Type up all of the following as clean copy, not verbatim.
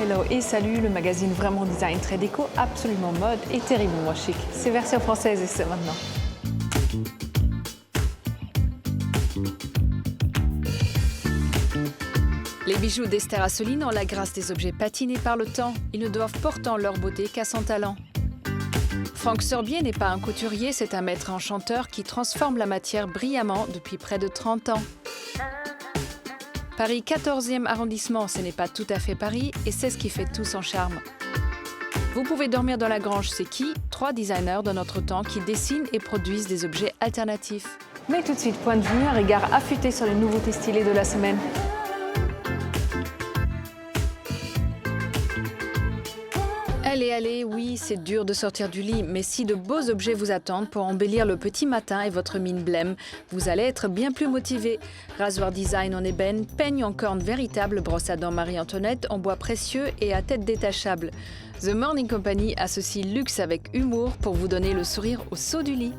hello et salut, le magazine vraiment design très déco, absolument mode et terriblement chic. C'est version française et c'est maintenant. Les bijoux d'Esther Assoline ont la grâce des objets patinés par le temps. Ils ne doivent pourtant leur beauté qu'à son talent. Franck Sorbier n'est pas un couturier, c'est un maître enchanteur qui transforme la matière brillamment depuis près de 30 ans. Paris 14e arrondissement, ce n'est pas tout à fait Paris et c'est ce qui fait tout son charme. Vous pouvez dormir dans la Grange, c'est qui? 3 designers de notre temps qui dessinent et produisent des objets alternatifs. Mais tout de suite, point de vue, un regard affûté sur les nouveautés stylées de la semaine. Allez, oui, c'est dur de sortir du lit, mais si de beaux objets vous attendent pour embellir le petit matin et votre mine blême, vous allez être bien plus motivé. Rasoir design en ébène, peigne en corne véritable, brosse à dents Marie-Antoinette en bois précieux et à tête détachable. The Morning Company associe luxe avec humour pour vous donner le sourire au saut du lit.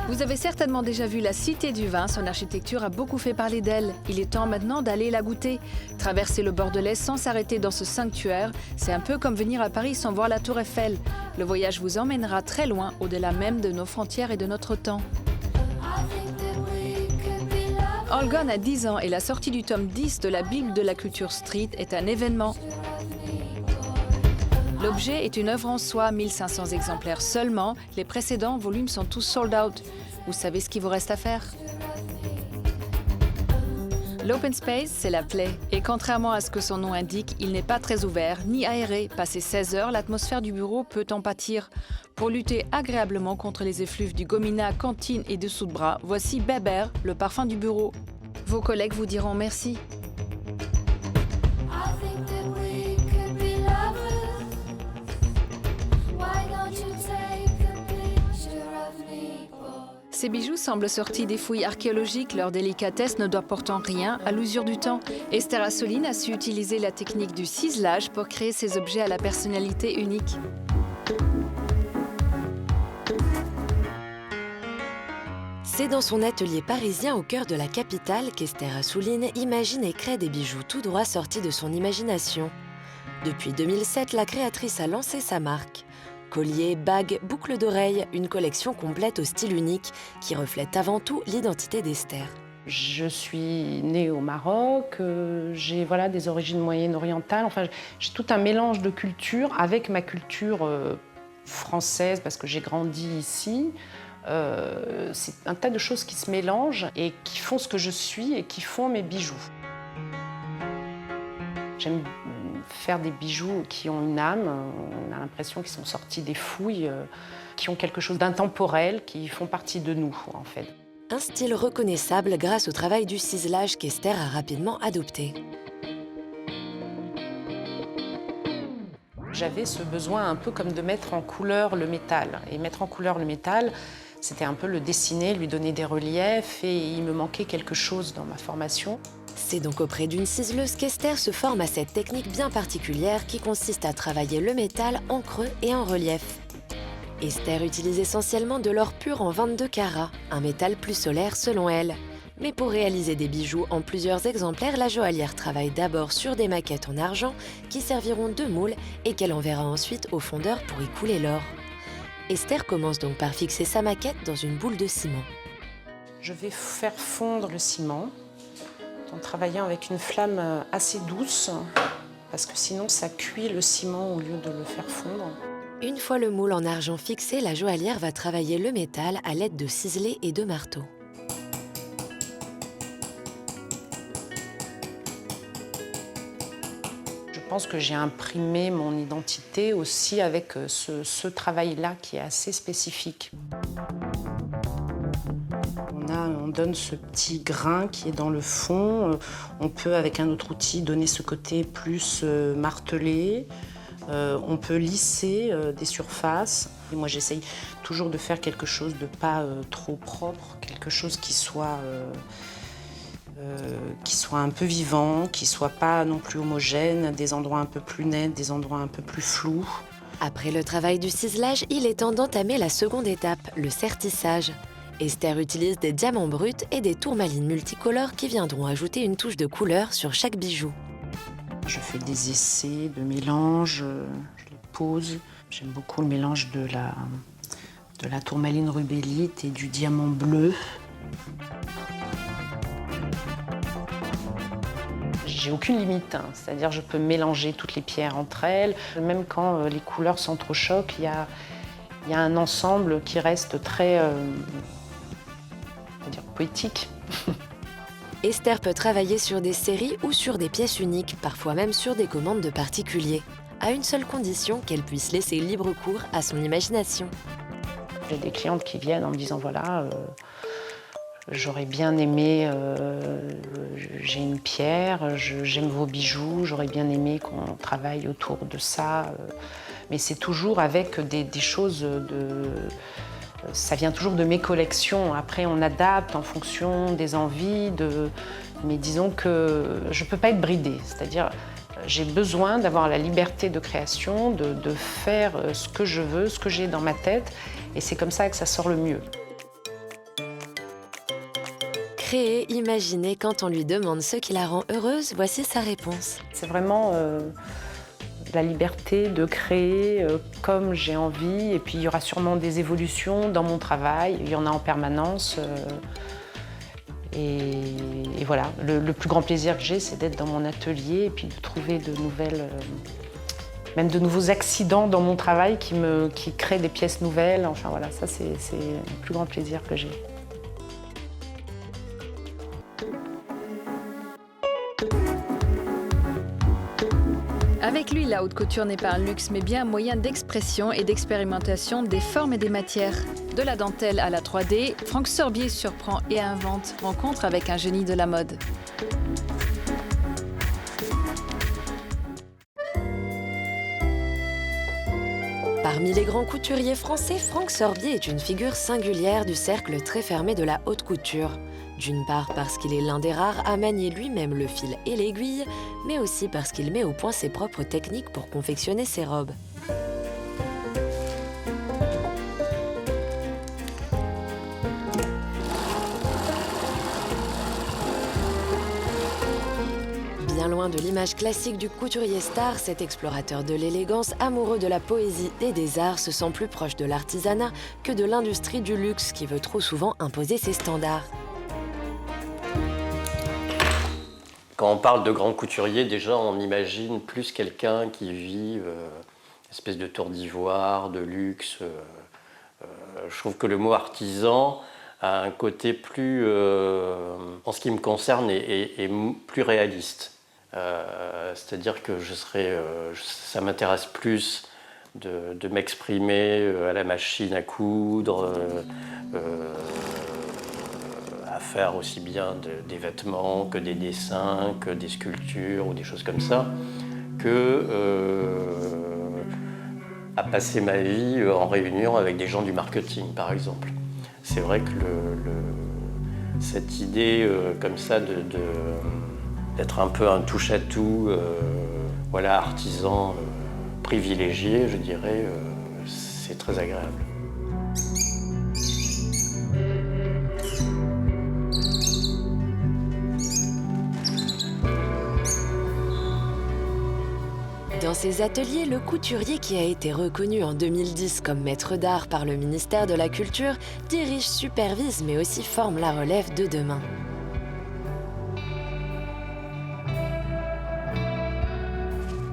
Vous avez certainement déjà vu la Cité du Vin, son architecture a beaucoup fait parler d'elle. Il est temps maintenant d'aller la goûter. Traverser le Bordelais sans s'arrêter dans ce sanctuaire, c'est un peu comme venir à Paris sans voir la Tour Eiffel. Le voyage vous emmènera très loin, au-delà même de nos frontières et de notre temps. All Gone a 10 ans et la sortie du tome 10 de la Bible de la culture street est un événement. L'objet est une œuvre en soi, 1500 exemplaires seulement. Les précédents volumes sont tous sold out. Vous savez ce qu'il vous reste à faire? L'open space, c'est la plaie. Et contrairement à ce que son nom indique, il n'est pas très ouvert ni aéré. Passé 16 heures, l'atmosphère du bureau peut en pâtir. Pour lutter agréablement contre les effluves du gomina, cantine et dessous de bras, voici Beber, le parfum du bureau. Vos collègues vous diront merci. Ces bijoux semblent sortis des fouilles archéologiques. Leur délicatesse ne doit pourtant rien à l'usure du temps. Esther Assoline a su utiliser la technique du ciselage pour créer ces objets à la personnalité unique. C'est dans son atelier parisien au cœur de la capitale qu'Esther Assoline imagine et crée des bijoux tout droit sortis de son imagination. Depuis 2007, la créatrice a lancé sa marque. Colliers, bagues, boucles d'oreilles, une collection complète au style unique qui reflète avant tout l'identité d'Esther. Je suis née au Maroc, j'ai des origines moyen-orientales, enfin j'ai tout un mélange de cultures avec ma culture française parce que j'ai grandi ici. C'est un tas de choses qui se mélangent et qui font ce que je suis et qui font mes bijoux. J'aime faire des bijoux qui ont une âme, on a l'impression qu'ils sont sortis des fouilles, qui ont quelque chose d'intemporel, qui font partie de nous en fait. Un style reconnaissable grâce au travail du ciselage qu'Esther a rapidement adopté. J'avais ce besoin un peu comme de mettre en couleur le métal. Et mettre en couleur le métal, c'était un peu le dessiner, lui donner des reliefs et il me manquait quelque chose dans ma formation. C'est donc auprès d'une ciseleuse qu'Esther se forme à cette technique bien particulière qui consiste à travailler le métal en creux et en relief. Esther utilise essentiellement de l'or pur en 22 carats, un métal plus solaire selon elle. Mais pour réaliser des bijoux en plusieurs exemplaires, la joaillière travaille d'abord sur des maquettes en argent qui serviront de moule et qu'elle enverra ensuite au fondeur pour y couler l'or. Esther commence donc par fixer sa maquette dans une boule de ciment. Je vais faire fondre le ciment en travaillant avec une flamme assez douce parce que sinon ça cuit le ciment au lieu de le faire fondre. Une fois le moule en argent fixé, la joaillière va travailler le métal à l'aide de ciselets et de marteaux. Je pense que j'ai imprimé mon identité aussi avec ce travail-là qui est assez spécifique. On donne ce petit grain qui est dans le fond. On peut, avec un autre outil, donner ce côté plus martelé. On peut lisser des surfaces. Et moi, j'essaye toujours de faire quelque chose de pas trop propre, quelque chose qui soit un peu vivant, qui soit pas non plus homogène, des endroits un peu plus nets, des endroits un peu plus flous. Après le travail du ciselage, il est temps d'entamer la seconde étape, le sertissage. Esther utilise des diamants bruts et des tourmalines multicolores qui viendront ajouter une touche de couleur sur chaque bijou. Je fais des essais de mélange, je les pose. J'aime beaucoup le mélange de la tourmaline rubellite et du diamant bleu. J'ai aucune limite, hein. C'est-à-dire je peux mélanger toutes les pierres entre elles. Même quand les couleurs s'entrechoquent, il y a un ensemble qui reste très on va dire, poétique. Esther peut travailler sur des séries ou sur des pièces uniques, parfois même sur des commandes de particuliers, à une seule condition qu'elle puisse laisser libre cours à son imagination. J'ai des clientes qui viennent en me disant voilà, j'aurais bien aimé, j'ai une pierre, j'aime vos bijoux, j'aurais bien aimé qu'on travaille autour de ça. Mais c'est toujours avec des choses ça vient toujours de mes collections. Après, on adapte en fonction des envies. Mais disons que je ne peux pas être bridée. C'est-à-dire, j'ai besoin d'avoir la liberté de création, de faire ce que je veux, ce que j'ai dans ma tête. Et c'est comme ça que ça sort le mieux. Créer, imaginer, quand on lui demande ce qui la rend heureuse, voici sa réponse. C'est vraiment la liberté de créer comme j'ai envie. Et puis, il y aura sûrement des évolutions dans mon travail. Il y en a en permanence. Et voilà, le plus grand plaisir que j'ai, c'est d'être dans mon atelier et puis de trouver de nouvelles, même de nouveaux accidents dans mon travail qui créent des pièces nouvelles. Enfin voilà, ça c'est le plus grand plaisir que j'ai. Avec lui, la haute couture n'est pas un luxe, mais bien un moyen d'expression et d'expérimentation des formes et des matières. De la dentelle à la 3D, Franck Sorbier surprend et invente, rencontre avec un génie de la mode. Parmi les grands couturiers français, Franck Sorbier est une figure singulière du cercle très fermé de la haute couture. D'une part parce qu'il est l'un des rares à manier lui-même le fil et l'aiguille, mais aussi parce qu'il met au point ses propres techniques pour confectionner ses robes. Bien loin de l'image classique du couturier star, cet explorateur de l'élégance, amoureux de la poésie et des arts, se sent plus proche de l'artisanat que de l'industrie du luxe qui veut trop souvent imposer ses standards. Quand on parle de grand couturier, déjà on imagine plus quelqu'un qui vit une espèce de tour d'ivoire, de luxe. Je trouve que le mot artisan a un côté plus, en ce qui me concerne, est plus réaliste. C'est-à-dire que ça m'intéresse plus de m'exprimer à la machine à coudre, à faire aussi bien des vêtements que des dessins, que des sculptures ou des choses comme ça, que à passer ma vie en réunion avec des gens du marketing, par exemple. C'est vrai que cette idée comme ça d'être un peu un touche-à-tout, voilà, artisan privilégié, je dirais, c'est très agréable. Dans ses ateliers, le couturier qui a été reconnu en 2010 comme maître d'art par le ministère de la Culture dirige, supervise mais aussi forme la relève de demain.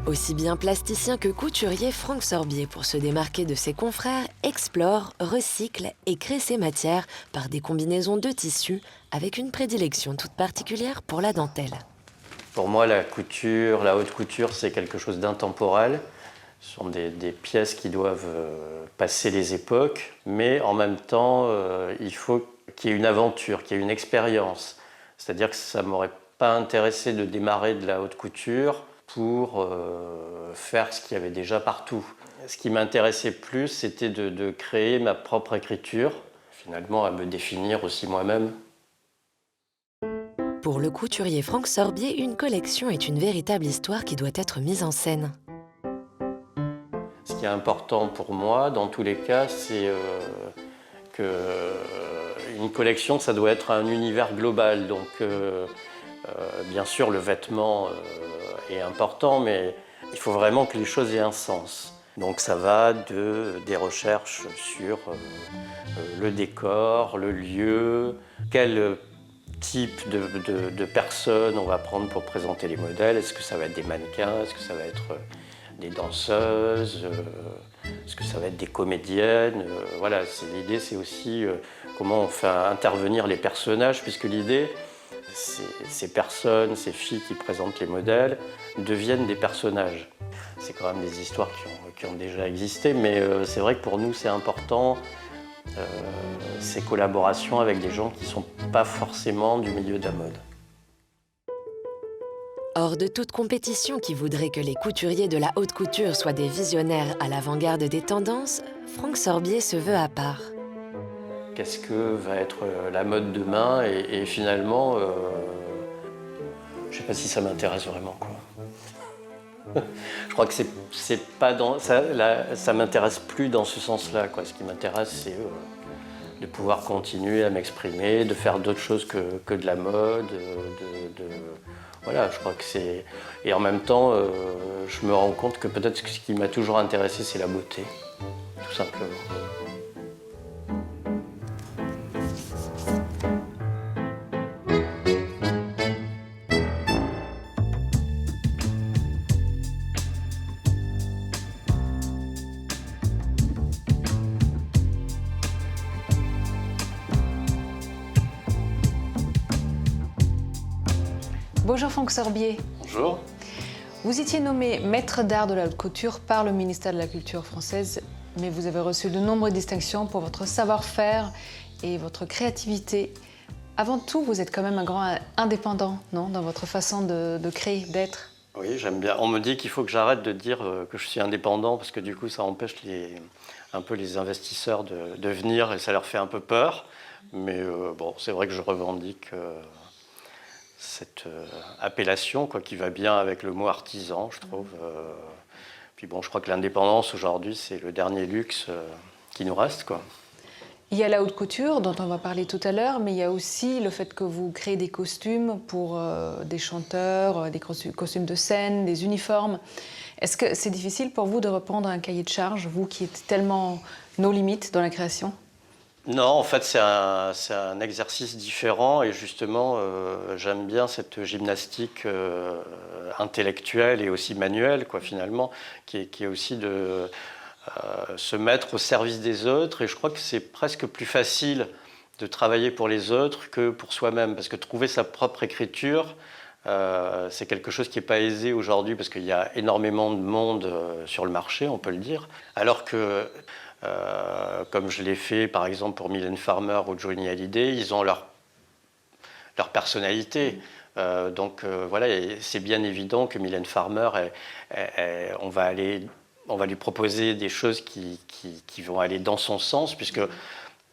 Aussi bien plasticien que couturier, Franck Sorbier, pour se démarquer de ses confrères, explore, recycle et crée ses matières par des combinaisons de tissus avec une prédilection toute particulière pour la dentelle. Pour moi, la couture, la haute couture, c'est quelque chose d'intemporel. Ce sont des pièces qui doivent passer les époques, mais en même temps, il faut qu'il y ait une aventure, qu'il y ait une expérience. C'est-à-dire que ça ne m'aurait pas intéressé de démarrer de la haute couture pour faire ce qu'il y avait déjà partout. Ce qui m'intéressait plus, c'était de créer ma propre écriture, finalement à me définir aussi moi-même. Pour le couturier Franck Sorbier, une collection est une véritable histoire qui doit être mise en scène. Ce qui est important pour moi, dans tous les cas, c'est qu'une collection, ça doit être un univers global. Donc, bien sûr, le vêtement est important, mais il faut vraiment que les choses aient un sens. Donc ça va des recherches sur le décor, le lieu, quel type de personnes on va prendre pour présenter les modèles. Est-ce que ça va être des mannequins? Est-ce que ça va être des danseuses? Est-ce que ça va être des comédiennes? Voilà, l'idée, c'est aussi comment on fait intervenir les personnages, puisque l'idée, ces personnes, ces filles qui présentent les modèles, deviennent des personnages. C'est quand même des histoires qui ont déjà existé, mais c'est vrai que pour nous, c'est important ces collaborations avec des gens qui ne sont pas forcément du milieu de la mode. Hors de toute compétition qui voudrait que les couturiers de la haute couture soient des visionnaires à l'avant-garde des tendances, Franck Sorbier se veut à part. Qu'est-ce que va être la mode demain? Et finalement, je ne sais pas si ça m'intéresse vraiment, quoi. Je crois que c'est pas dans ça m'intéresse plus dans ce sens-là, quoi. Ce qui m'intéresse, c'est de pouvoir continuer à m'exprimer, de faire d'autres choses que de la mode, voilà, je crois que c'est... Et en même temps, je me rends compte que peut-être que ce qui m'a toujours intéressé, c'est la beauté, tout simplement. Bonjour Franck Sorbier. Bonjour. Vous étiez nommé maître d'art de la haute couture par le ministère de la Culture française, mais vous avez reçu de nombreuses distinctions pour votre savoir-faire et votre créativité. Avant tout, vous êtes quand même un grand indépendant, non, dans votre façon de créer, d'être. Oui, j'aime bien. On me dit qu'il faut que j'arrête de dire que je suis indépendant parce que du coup, ça empêche un peu les investisseurs de venir et ça leur fait un peu peur. Mais bon, c'est vrai que je revendique cette appellation, quoi, qui va bien avec le mot artisan, je trouve. Puis bon, je crois que l'indépendance aujourd'hui, c'est le dernier luxe qui nous reste, quoi. Il y a la haute couture, dont on va parler tout à l'heure, mais il y a aussi le fait que vous créez des costumes pour des chanteurs, des costumes de scène, des uniformes. Est-ce que c'est difficile pour vous de reprendre un cahier de charge, vous qui êtes tellement nos limites dans la création? Non, en fait, c'est un exercice différent et justement, j'aime bien cette gymnastique intellectuelle et aussi manuelle, quoi, finalement, qui est aussi de se mettre au service des autres. Et je crois que c'est presque plus facile de travailler pour les autres que pour soi-même, parce que trouver sa propre écriture, c'est quelque chose qui n'est pas aisé aujourd'hui, parce qu'il y a énormément de monde sur le marché, on peut le dire, alors que comme je l'ai fait par exemple pour Mylène Farmer ou Johnny Hallyday, ils ont leur personnalité. Donc voilà, c'est bien évident que Mylène Farmer, on va lui proposer des choses qui vont aller dans son sens, puisque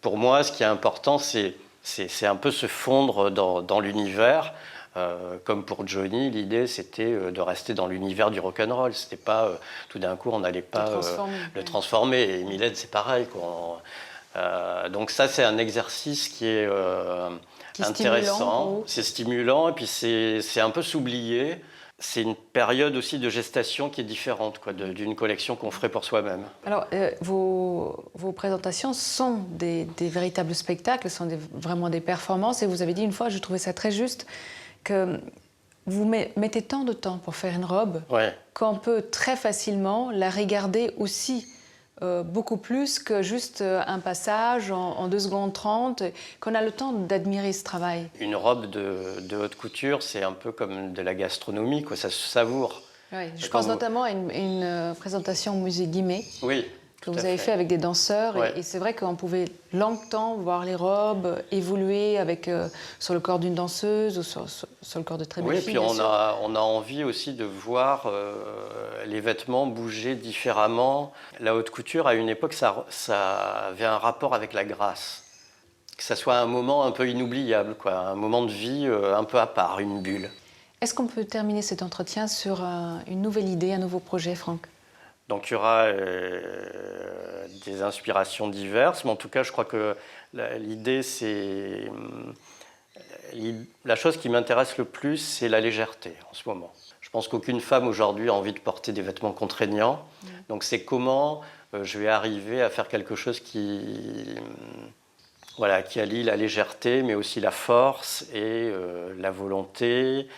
pour moi, ce qui est important, c'est un peu se fondre dans l'univers. Comme pour Johnny, l'idée c'était de rester dans l'univers du rock'n'roll. C'était pas tout d'un coup on n'allait pas le transformer. Et Mylène c'est pareil, quoi. Donc ça c'est un exercice qui est intéressant, c'est stimulant et puis c'est un peu s'oublier. C'est une période aussi de gestation qui est différente, quoi, d'une collection qu'on ferait pour soi-même. Alors, vos présentations sont des véritables spectacles, sont vraiment des performances. Et vous avez dit une fois, je trouvais ça très juste, que vous mettez tant de temps pour faire une robe, ouais, qu'on peut très facilement la regarder aussi beaucoup plus que juste un passage en 2 secondes 30, qu'on a le temps d'admirer ce travail. Une robe de haute couture, c'est un peu comme de la gastronomie, quoi, ça se savoure. Oui, je pense notamment à une présentation au musée Guimet. Oui. Que vous avez fait avec des danseurs, ouais. Et c'est vrai qu'on pouvait longtemps voir les robes évoluer sur le corps d'une danseuse ou sur le corps de très belles filles. Oui, et puis on a envie aussi de voir les vêtements bouger différemment. La haute couture, à une époque, ça avait un rapport avec la grâce. Que ça soit un moment un peu inoubliable, quoi, un moment de vie un peu à part, une bulle. Est-ce qu'on peut terminer cet entretien sur une nouvelle idée, un nouveau projet, Franck ? Donc il y aura des inspirations diverses, mais en tout cas je crois que l'idée c'est... La chose qui m'intéresse le plus, c'est la légèreté en ce moment. Je pense qu'aucune femme aujourd'hui a envie de porter des vêtements contraignants. Donc c'est comment je vais arriver à faire quelque chose qui allie la légèreté, mais aussi la force et la volonté,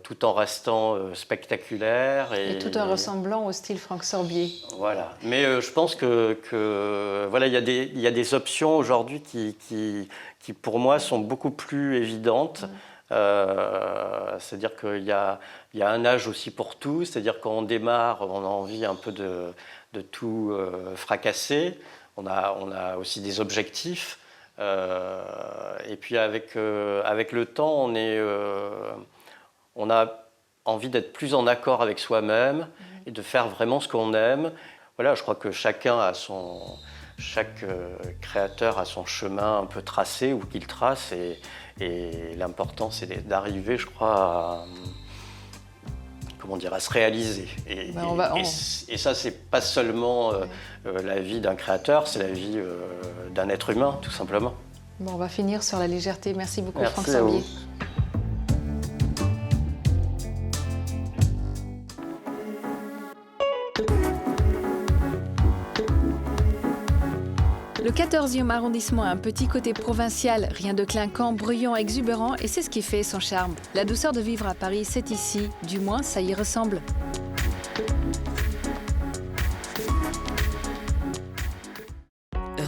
tout en restant spectaculaire. Et tout en ressemblant au style Franck Sorbier. Voilà. Mais je pense que voilà, il y a des options aujourd'hui qui, pour moi, sont beaucoup plus évidentes. C'est-à-dire qu'il y a un âge aussi pour tout. C'est-à-dire quand on démarre, on a envie un peu de tout fracasser. On a aussi des objectifs. Et puis avec le temps, on a envie d'être plus en accord avec soi-même et de faire vraiment ce qu'on aime. Voilà, je crois que chaque créateur a son chemin un peu tracé ou qu'il trace et l'important c'est d'arriver, je crois, à se réaliser. Et ça, c'est pas seulement la vie d'un créateur, c'est la vie d'un être humain, tout simplement. Bon, on va finir sur la légèreté. Merci beaucoup, Merci Franck à Sorbier. vous. Le 14e arrondissement a un petit côté provincial, rien de clinquant, bruyant, exubérant, et c'est ce qui fait son charme. La douceur de vivre à Paris, c'est ici, du moins ça y ressemble.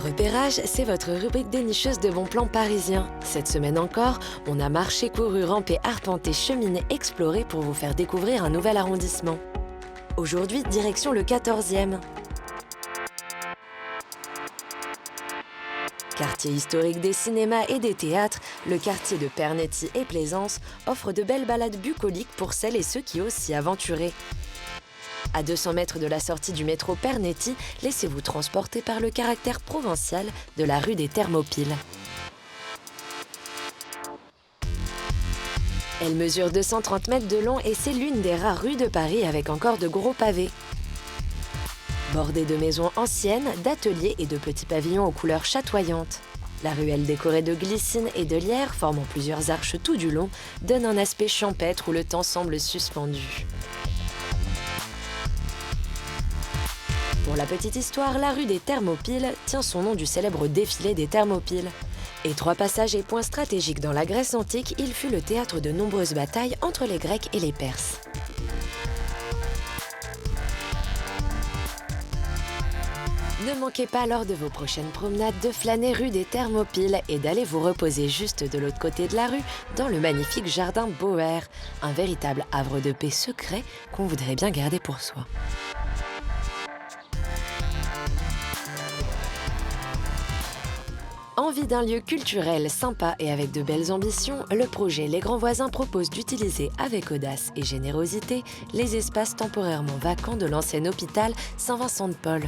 Repérage, c'est votre rubrique dénicheuse de bons plans parisiens. Cette semaine encore, on a marché, couru, rampé, arpenté, cheminé, exploré pour vous faire découvrir un nouvel arrondissement. Aujourd'hui, direction le 14e. Quartier historique des cinémas et des théâtres, le quartier de Pernetti et Plaisance offre de belles balades bucoliques pour celles et ceux qui osent s'y aventurer. À 200 mètres de la sortie du métro Pernetti, laissez-vous transporter par le caractère provincial de la rue des Thermopyles. Elle mesure 230 mètres de long et c'est l'une des rares rues de Paris avec encore de gros pavés. Bordée de maisons anciennes, d'ateliers et de petits pavillons aux couleurs chatoyantes. La ruelle décorée de glycines et de lierre, formant plusieurs arches tout du long, donne un aspect champêtre où le temps semble suspendu. Pour la petite histoire, la rue des Thermopyles tient son nom du célèbre défilé des Thermopyles. Étroit passage et point stratégique dans la Grèce antique, il fut le théâtre de nombreuses batailles entre les Grecs et les Perses. Ne manquez pas lors de vos prochaines promenades de flâner rue des Thermopyles et d'aller vous reposer juste de l'autre côté de la rue, dans le magnifique jardin Bauer, un véritable havre de paix secret qu'on voudrait bien garder pour soi. Envie d'un lieu culturel sympa et avec de belles ambitions, le projet Les Grands Voisins propose d'utiliser avec audace et générosité les espaces temporairement vacants de l'ancien hôpital Saint-Vincent-de-Paul.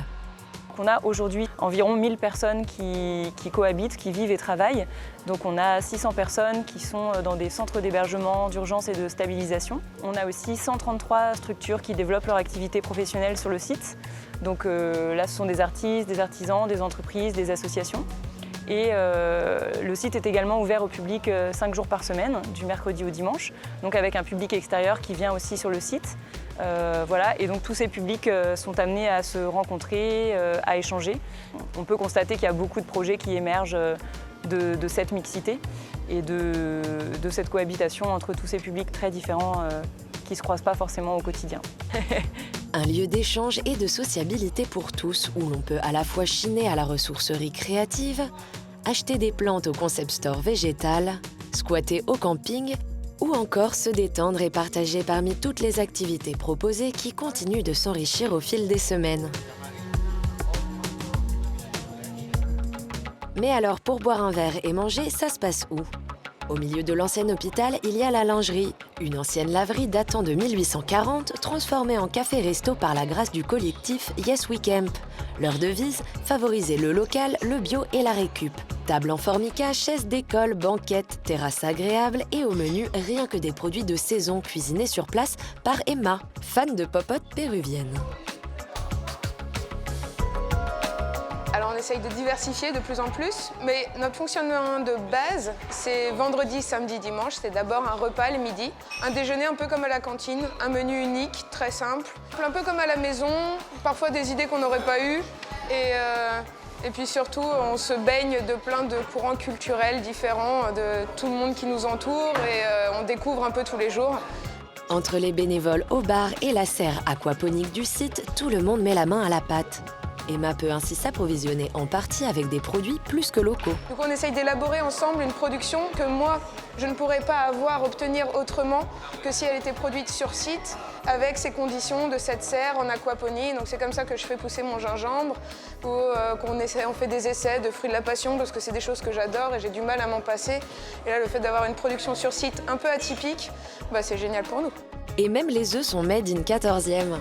On a aujourd'hui environ 1000 personnes qui cohabitent, qui vivent et travaillent. Donc on a 600 personnes qui sont dans des centres d'hébergement, d'urgence et de stabilisation. On a aussi 133 structures qui développent leur activité professionnelle sur le site. Donc là, ce sont des artistes, des artisans, des entreprises, des associations. Et le site est également ouvert au public 5 jours par semaine, du mercredi au dimanche, donc avec un public extérieur qui vient aussi sur le site. Voilà. Et donc tous ces publics sont amenés à se rencontrer, à échanger. On peut constater qu'il y a beaucoup de projets qui émergent de cette mixité et de cette cohabitation entre tous ces publics très différents qui ne se croisent pas forcément au quotidien. Un lieu d'échange et de sociabilité pour tous, où l'on peut à la fois chiner à la ressourcerie créative, acheter des plantes au concept store végétal, squatter au camping, ou encore se détendre et partager parmi toutes les activités proposées qui continuent de s'enrichir au fil des semaines. Mais alors, pour boire un verre et manger, ça se passe où ? Au milieu de l'ancien hôpital, il y a la lingerie, une ancienne laverie datant de 1840, transformée en café-resto par la grâce du collectif Yes We Camp. Leur devise, favoriser le local, le bio et la récup. Table en formica, chaises d'école, banquettes, terrasse agréable et au menu, rien que des produits de saison cuisinés sur place par Emma, fan de popote péruvienne. Alors On essaye de diversifier de plus en plus, mais notre fonctionnement de base, c'est vendredi, samedi, dimanche. C'est d'abord un repas le midi, un déjeuner un peu comme à la cantine, un menu unique, très simple, un peu comme à la maison, parfois des idées qu'on n'aurait pas eues. Et puis surtout, on se baigne de plein de courants culturels différents, de tout le monde qui nous entoure et on découvre un peu tous les jours. Entre les bénévoles au bar et la serre aquaponique du site, tout le monde met la main à la pâte. Emma peut ainsi s'approvisionner en partie avec des produits plus que locaux. Donc on essaye d'élaborer ensemble une production que moi, je ne pourrais pas obtenir autrement que si elle était produite sur site, avec ces conditions de cette serre en aquaponie. Donc c'est comme ça que je fais pousser mon gingembre, ou on fait des essais de fruits de la passion, parce que c'est des choses que j'adore et j'ai du mal à m'en passer. Et là, le fait d'avoir une production sur site un peu atypique, c'est génial pour nous. Et même les œufs sont made in 14e.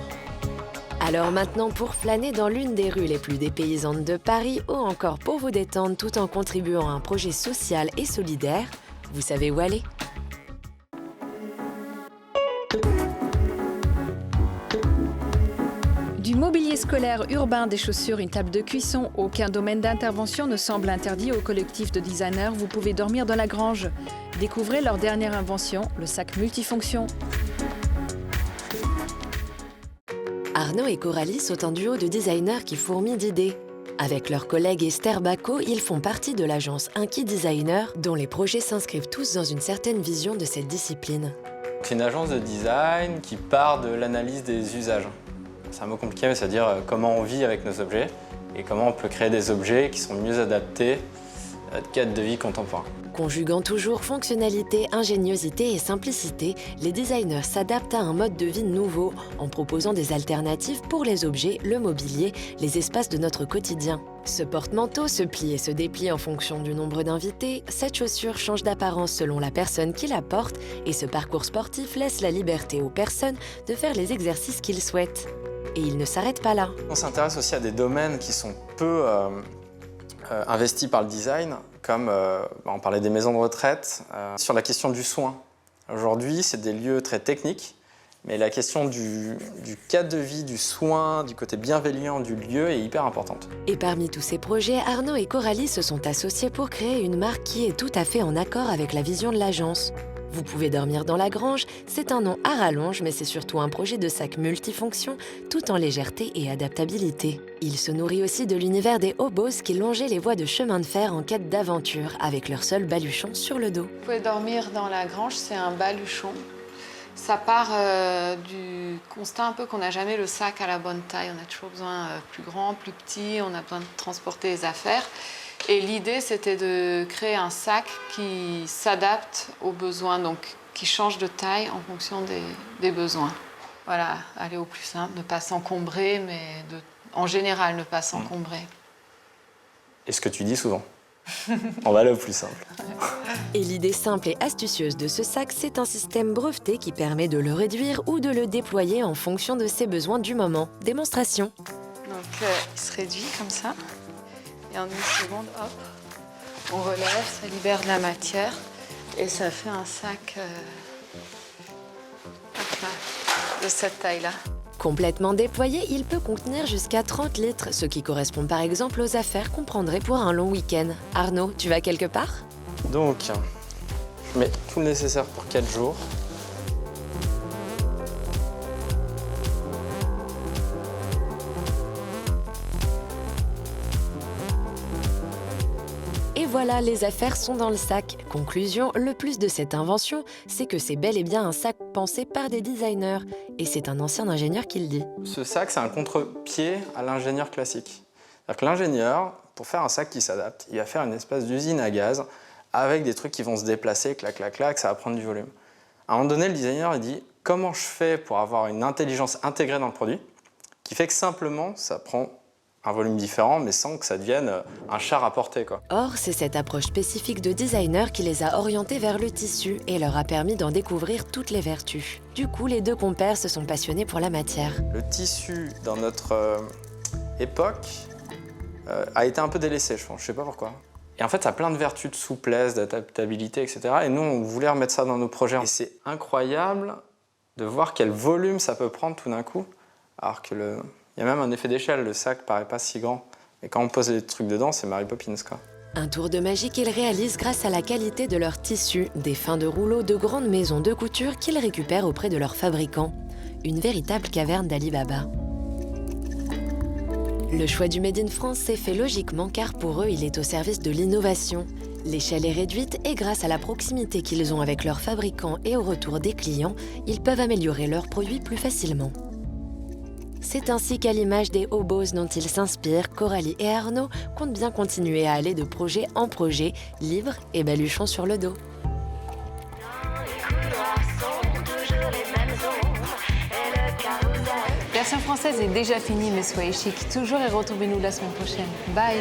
Alors maintenant, pour flâner dans l'une des rues les plus dépaysantes de Paris, ou encore pour vous détendre tout en contribuant à un projet social et solidaire, vous savez où aller? Du mobilier scolaire urbain, des chaussures, une table de cuisson, aucun domaine d'intervention ne semble interdit au collectif de designers. Vous pouvez dormir dans la grange. Découvrez leur dernière invention, le sac multifonction. Arnaud et Coralie sont un duo de designers qui fourmillent d'idées. Avec leur collègue Esther Bacot, ils font partie de l'agence Inky Designer, dont les projets s'inscrivent tous dans une certaine vision de cette discipline. C'est une agence de design qui part de l'analyse des usages. C'est un mot compliqué, mais c'est-à-dire comment on vit avec nos objets et comment on peut créer des objets qui sont mieux adaptés à notre cadre de vie contemporain. Conjuguant toujours fonctionnalité, ingéniosité et simplicité, les designers s'adaptent à un mode de vie nouveau en proposant des alternatives pour les objets, le mobilier, les espaces de notre quotidien. Ce porte-manteau se plie et se déplie en fonction du nombre d'invités, cette chaussure change d'apparence selon la personne qui la porte et ce parcours sportif laisse la liberté aux personnes de faire les exercices qu'ils souhaitent. Et il ne s'arrête pas là. On s'intéresse aussi à des domaines qui sont peu investis par le design, comme on parlait des maisons de retraite, sur la question du soin. Aujourd'hui, c'est des lieux très techniques, mais la question du cadre de vie, du soin, du côté bienveillant du lieu est hyper importante. Et parmi tous ces projets, Arnaud et Coralie se sont associés pour créer une marque qui est tout à fait en accord avec la vision de l'agence. Vous pouvez dormir dans la grange, c'est un nom à rallonge, mais c'est surtout un projet de sac multifonction, tout en légèreté et adaptabilité. Il se nourrit aussi de l'univers des hobos qui longeaient les voies de chemin de fer en quête d'aventure, avec leur seul baluchon sur le dos. Vous pouvez dormir dans la grange, c'est un baluchon. Ça part du constat un peu qu'on n'a jamais le sac à la bonne taille. On a toujours besoin plus grand, plus petit, on a besoin de transporter les affaires. Et l'idée, c'était de créer un sac qui s'adapte aux besoins, donc qui change de taille en fonction des besoins. Voilà, aller au plus simple, ne pas s'encombrer, mais en général, ne pas s'encombrer. Et ce que tu dis souvent, on va aller au plus simple. Et l'idée simple et astucieuse de ce sac, c'est un système breveté qui permet de le réduire ou de le déployer en fonction de ses besoins du moment. Démonstration. Donc, il se réduit comme ça. Et en une seconde, hop, on relève, ça libère de la matière et ça fait un sac de cette taille-là. Complètement déployé, il peut contenir jusqu'à 30 litres, ce qui correspond par exemple aux affaires qu'on prendrait pour un long week-end. Arnaud, tu vas quelque part? Donc, je mets tout le nécessaire pour 4 jours. Et voilà, les affaires sont dans le sac. Conclusion, le plus de cette invention, c'est que c'est bel et bien un sac pensé par des designers. Et c'est un ancien ingénieur qui le dit. Ce sac, c'est un contre-pied à l'ingénieur classique. C'est-à-dire que l'ingénieur, pour faire un sac qui s'adapte, il va faire une espèce d'usine à gaz avec des trucs qui vont se déplacer, clac, clac, clac, ça va prendre du volume. À un moment donné, le designer, il dit « Comment je fais pour avoir une intelligence intégrée dans le produit ?» qui fait que simplement, ça prend un volume différent, mais sans que ça devienne un char à porter, quoi. Or, c'est cette approche spécifique de designer qui les a orientés vers le tissu et leur a permis d'en découvrir toutes les vertus. Du coup, les deux compères se sont passionnés pour la matière. Le tissu, dans notre époque, a été un peu délaissé, je pense. Je sais pas pourquoi. Et en fait, ça a plein de vertus de souplesse, d'adaptabilité, etc. Et nous, on voulait remettre ça dans nos projets. Et c'est incroyable de voir quel volume ça peut prendre tout d'un coup, alors que il y a même un effet d'échelle, le sac paraît pas si grand. Et quand on pose les trucs dedans, c'est Mary Poppins, quoi. Un tour de magie qu'ils réalisent grâce à la qualité de leurs tissus, des fins de rouleaux de grandes maisons de couture qu'ils récupèrent auprès de leurs fabricants. Une véritable caverne d'Ali Baba. Le choix du Made in France s'est fait logiquement car pour eux, il est au service de l'innovation. L'échelle est réduite et grâce à la proximité qu'ils ont avec leurs fabricants et au retour des clients, ils peuvent améliorer leurs produits plus facilement. C'est ainsi qu'à l'image des hobos dont ils s'inspirent, Coralie et Arnaud comptent bien continuer à aller de projet en projet, livres et baluchons sur le dos. La version française est déjà finie, mais soyez chic toujours et retrouvez-nous la semaine prochaine. Bye!